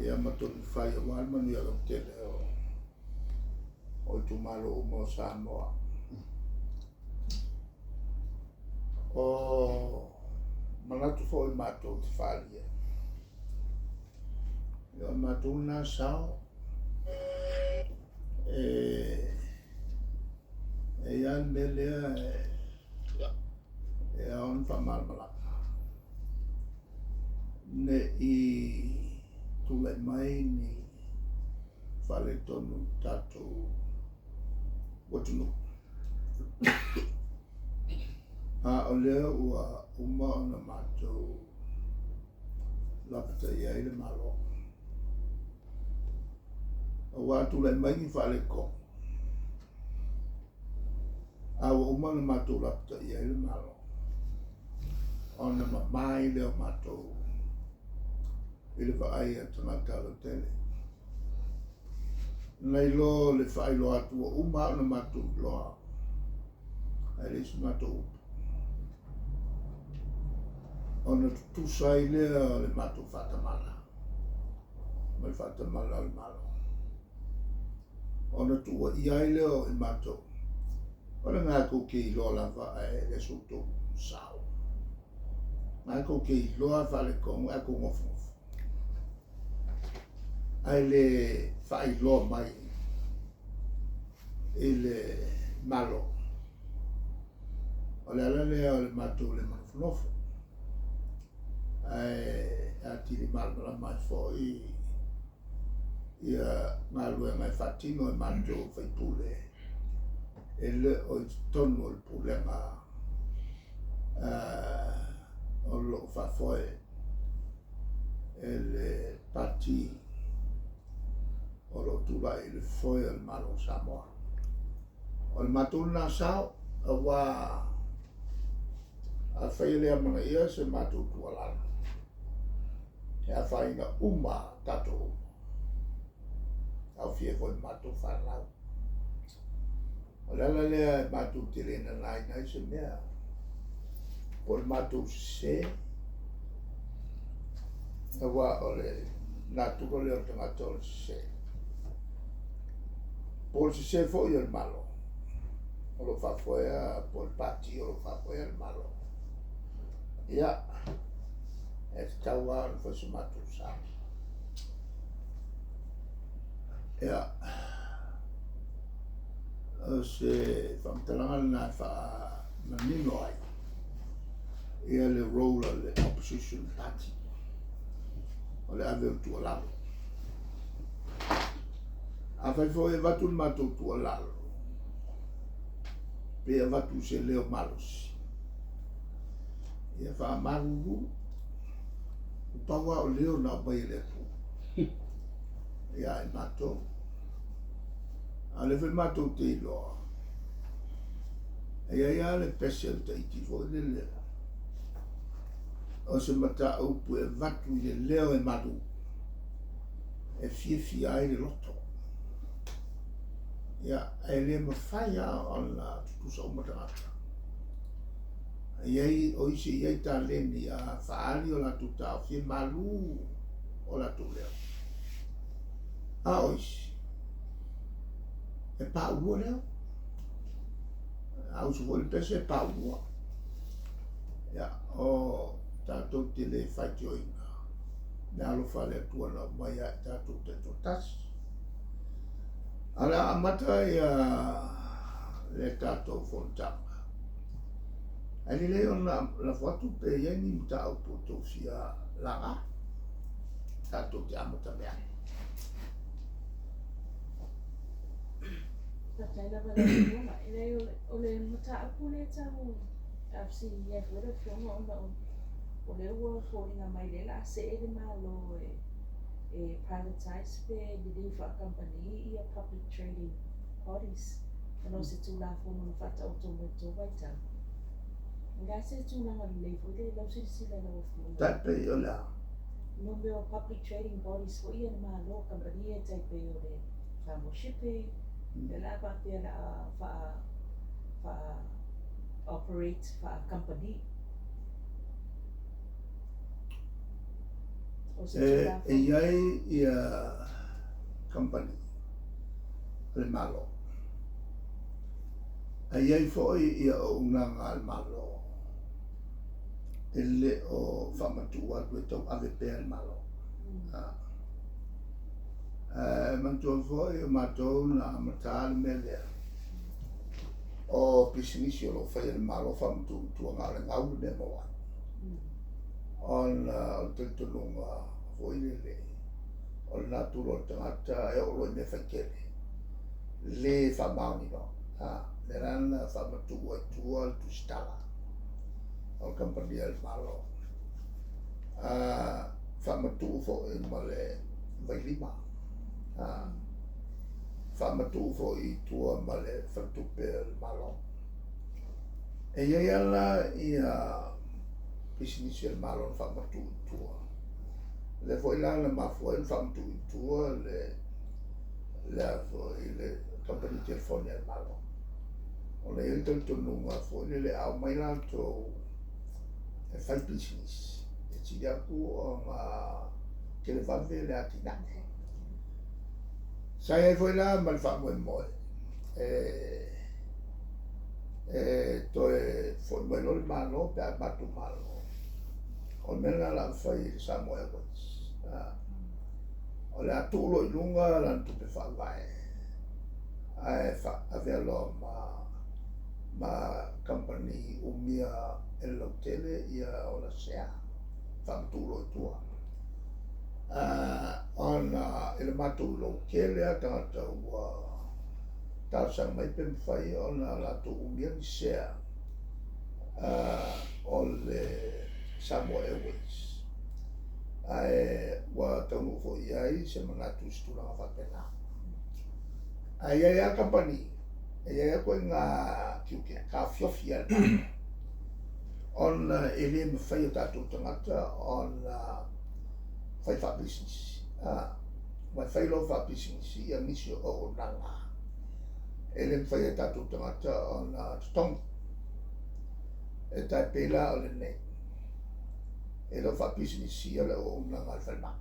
ia matonu fai o wal manu ia tele o tu malo mo Samoa o manatu fo i matou te whalia ia matou na sao ia melea e on whamalmalaka ne i tule mai ni whale tonu tatou watunu a o lea ua uma ona matou lapata ia i le malo o wa tule mai ni whale ko a ua uma ona matou lapata ia i le malo ona mamai leo matou i le whaai a tangata lo tele. Nei lo le whaai lo atu o uma ona matou loa. Ai le si matou. Ona tutusai lea le matou whatamala. Mai whatamala le malo. Ona tua iai leo i matou. Ona ngā kou ke i loa lava ai le soto sao. Ngā kou ke i loa whale kongu a kou ngofu. Ai le whai loa mai i le malo o le ala lea o le matou le manofonofo ai ati le malmala mai fo ia ngā lue ngai whatino e matou whaipule e le o i tonu o le pulenga o lo whafoe e le pati o lo tula i le foe o le malo Samoa. O le matou na sao a wā a whai lea mana ia se matou tualana. E a whai na uma tato au fie koe matou whanau. O le ala lea e matou te lena nai nai se mea o le matou se a wā o le natuko leo tangata o le se. Por si se fo il malo. O lo fa fuera por pati o lo fa fuera il malo. Ia. E tawa o fa sumato sa. Ia. O se fa mtalanga na fa manino ai. Ia le role le opposition party. O le ave tu lalo. A fai foi vatu matou tua lalo. Pe vatu se leo malos. Ia fa maru. O pawa o leo na bai le pu. Ia e matou. A le fai matou te iloa. Ia le pese te iti foi le leo. O se mata upu e vatu le leo e maru. E fie ai le loto. Ia, e le mawhaia o na tutusa o matangata. Iei, o isi iei ta leni a whaari o la tuta o fie malu o la tu leo. A o isi. E pa ua leo. A usu fo le pese e pa ua. Ia, o tatou te le whaiti o inga. Ne alo whale atua na mai a tatou te totasi. Ala amata ia le tatou fontanga. Ai le ona la foto pe yengi mta au poto sia langa. Tatou te amata mea. Tataila wala ngoma ile ole mta apule tau afsi ia fora fiona ona o le ua fo inga mai le la se ele malo privatize pe di fa company ia public trading bodies ano se tu la fo no fata automoto waita nga se tu na le fo de lo se si la no fo Tape yola. no me o public trading bodies fo ia malo company e tai pe o le famo shipping la pa pe la fa operate fa company O se tula e iai ia company le malo. A iai fo'i ia o unanga al malo. Ele o whamatu atu e tau ave pēr malo. Mantua fo'i o mātou na matāle me lea. O pisinisi o lo whai le malo whamatu tua ngā le ngau le moa. On tultununga fo'i le le. O le nātu lo tangata e o loi me whaikele. Le whamaoni no. Le rana whamatu o tua al tu stala. O kampania le malo. Whamatu fo'i ma le vailima. Whamatu fo'i tua ma le whatupe le malo. E iai ala ia pisinisi le malo na whamatu tua. Le fo'i la na mafua le whamatu tua le fo'i le company telefonia le malo. O le il tununga fo'i le au mai la to e whai pisinisi. E tiri aku o ngā ke le whawe le atinane. Saya foi lá, mas vamos embora. Toi foi melhor malo, para mato malo. O mena lá foi Samuel Woods. Olha tudo e lunga lá tu pe fa vai. Avea lo ma company umia el hotel ia ola sea. Fam tudo tua. Ona ele matu lo kele a tangata ua tāsang mai pen whai ona la tu umia ni sea o le Samoa Airways. Wa taunu fo iai se manatu stulanga whapena. Ai a company, ai a koe ngā kiuke, ka fiofia on ele me whai o tātou tangata on whai wha business. Mai whai lo wha business ia nisi o nanga. Ele me whai e tātou tangata o na tutong. E tai pēla o le nei. E lo wha business ia le o nanga al whalma.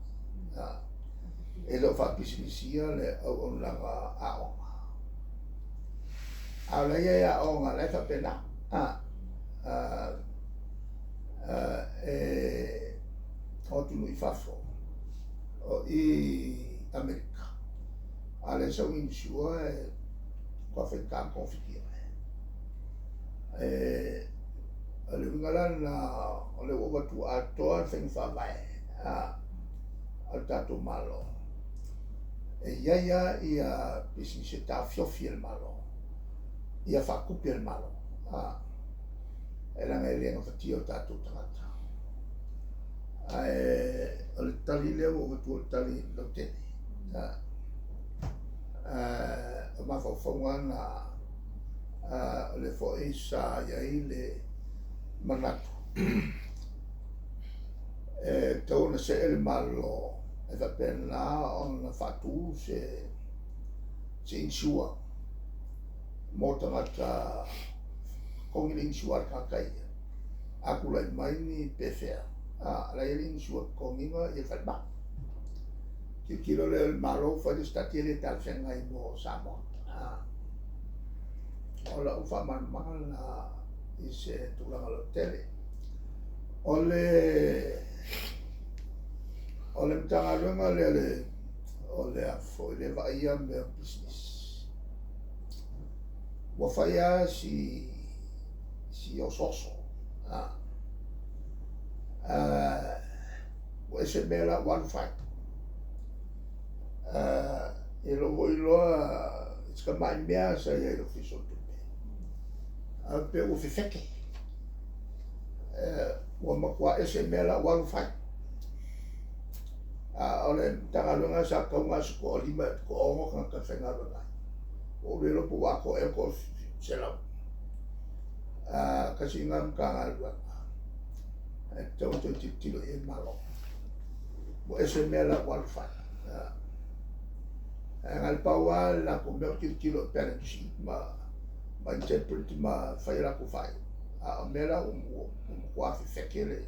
E lo wha business ia le o nanga aonga. A le ia aonga le wha pēla. O tunu I whafo. O I Amerika. Ale sa winsua kwa whaika konfikia. Ale wingalan na ole watu atoa whainga whae. Al tato malo. Iaia ia business e ta fiofia il malo. Ia whakupi il malo. E langa e lenga whatio tato tangata. O le tali leo o tu tali lo tene. O mawhawhaunga na le fo'i sa iai le manatu. Tau na se ele malo e whapena o na whatu se insua. Mō tangata kongile insua kakai. Aku lai mai ni pefea. La ieri sua konginga e whalma. Ki kilo le malo whai stati le tal whenga I mo Samoa. Ola uwha man na I se tulanga lo tele. Ole mtanga runga ole a foi le vaia me business. Wa whaia si o soso. O ese mela one fight. E lo voi loa iska mai mea sa ia lo fiso tupe. Pe o fifeke. O makua ese mela one fight. Ole tagalunga sa kaunga suko o lima ko ongo kan ka whenga runga. O relo po wako e ko selau. Kasi ngam ka ngalua. Tau tilo e malo. Mo ese mela one fight. Ngal pawa la ko meo kilo penalty ma interpret ma whaira ko whai. A mera kwa fekele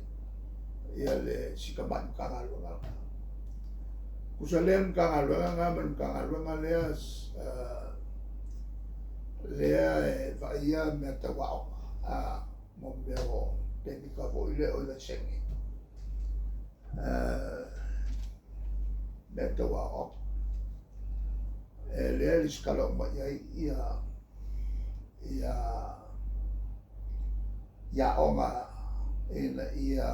ia le sikaman kangaluanga kusalem kangaluanga ngaman kangaluanga lea e vaia me tawao mo meo teknika fo ile o le sengi me tawao lea le skala ma ia onga ina ia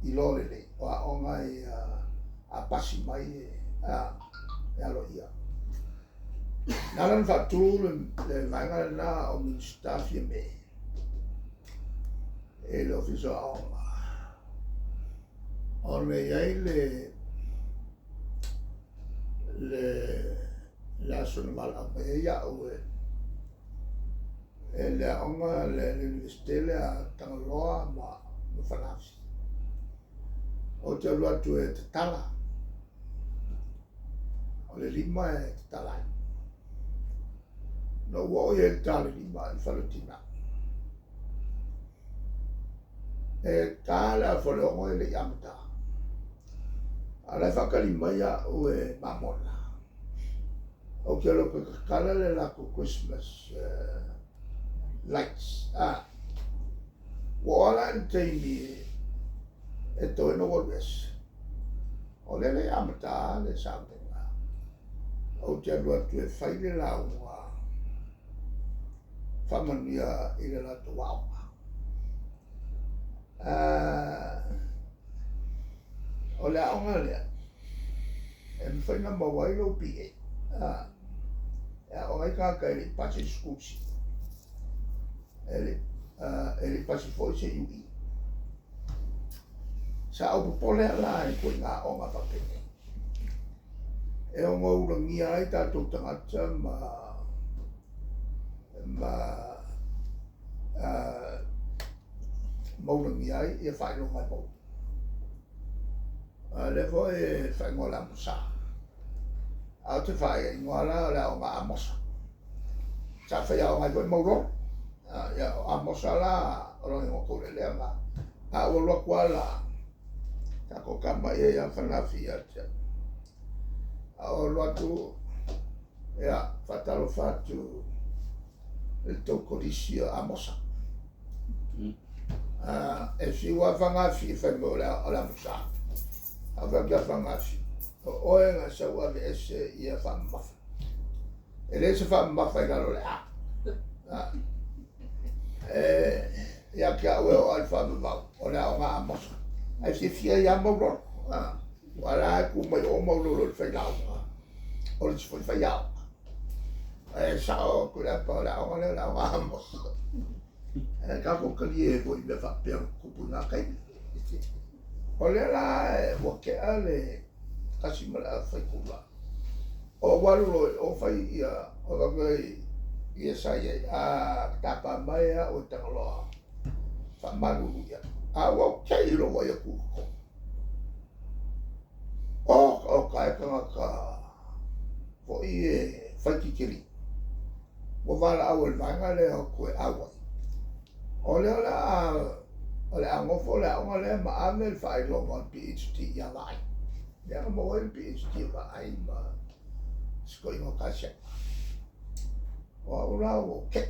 ilolele wa onga ia a pasi mai alo ia nalan fatu le vanga na o min staff ye me el officer on le la sonval a ya o le onga le stele a tangaloa ma fanafsi o te lua tu e te tala o le lima e te tala no wo e tala lima i falutina e tala fo le ongo e le yamata ala whakalima ia o e mamona o ke lo pe kala le lako Christmas lights wala teimi e toi no wolves o le amata le something o te alua tu e whaile la ua whamania i le lato wau o le aonga lea e mwhaina mawailo pi e o ngai ka li pasi skusi ele pasi foi se yui sa o pole la e ko nga o nga papene e o mo urangi ai ta to tangata mo urangi ai e fai lo mai mo le foi fai ngola musa a te fai ngola la o nga amosa sa fai o nga mo ro ya amosala orang yang kau leleng lah, awal wakwala, tako kama ya fanafi aja, awal waktu ya fatal fatu itu kondisi amosa, si wafanafi fenola olam sah, apa dia fanafi, orang asal wafat ia famaf, ele famaf kalau lah. Ya kia ue o alfa mau o le ao ngā amosa ai se fia ia mauro wala ku mai o mauro le whai lau o le sifoi whai au sao ku le pa o le ao ngā amosa ka kokali e voi me whapea kupu ngā kai o le la wake a le kasi mara whai kula o waru o whai ia o wakai ia saya tapa mai o tangaloa whamaru ia wa kei roa ia kuko o kai kanga ka o i e whaikikiri o wala awal vanga le o koe awai o le angofo le aonga le ma ame le whai longa PhD ia lai ia ma o le PhD wa ai ma skoingo kasia o o ke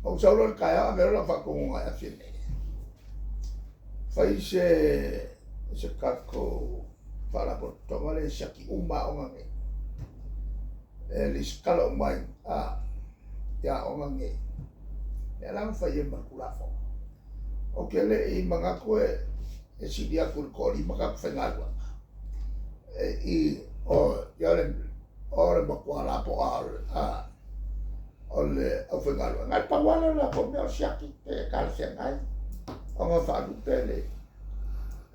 o solo el kaya a ver la fa como a fin fai se kako para por tomar el shaki uma ongange el iskalo mai ya ongange elang fai makulafo o ke le i manga ko e sidia kur koli maka fengalwa i o ya le ora makuala po ole o fengalo ngai pawala la po me siaki e kalsia ngai o nga fa pele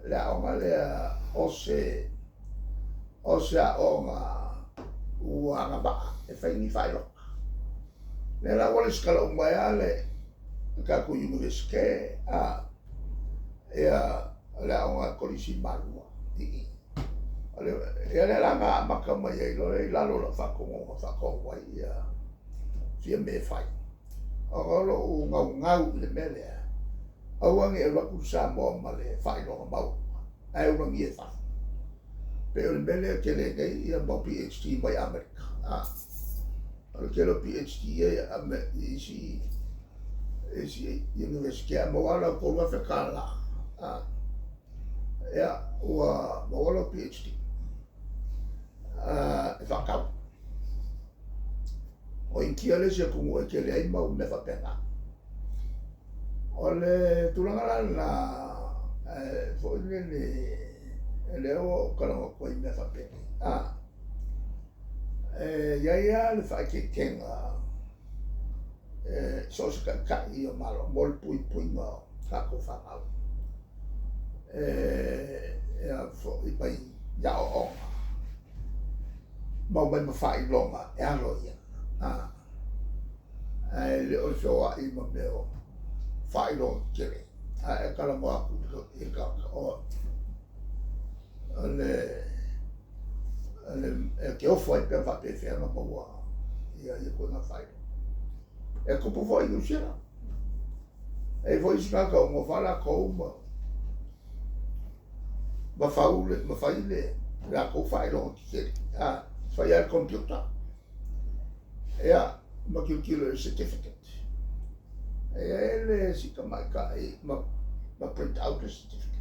la o le o se o nga uanga ba e fai ni fai lo le la wala skala o mai ale ka ku universite la o nga kolisi malua ele la nga makama ye lo la lo la fa ko wai fia me fai o lo ngau le mele Awange e raku sa mo male fai no mau. Ai una mie fa. Pe o mele ke le ngai ia mo PhD mai Amerika. Al ke lo PhD e isi university mo wala ko wa fa kala. Ya wa mo wala PhD. Fa ka. O inkia le se kumu e ke le ai mau me fa pena. Ole tulangala na fo le o kala ko i me fa pena. Ya le fa ke kenga so se ka i o malo mol pui no ka ko fa au. Ya fo i pai ya o mau mai ma fa i longa e alo ia. Le o so a i ma meo fa i longa kere. E kala mo aku i ka o ke o foi per fa pe fer no mo ia ko na fa. E ko po foi no xera. E foi ska ka mo fala ko ma faule ma faile la ko fa i longa kere. Fai al computer. Ma kilo certificate. Ele si ka mai ka ma print out the certificate.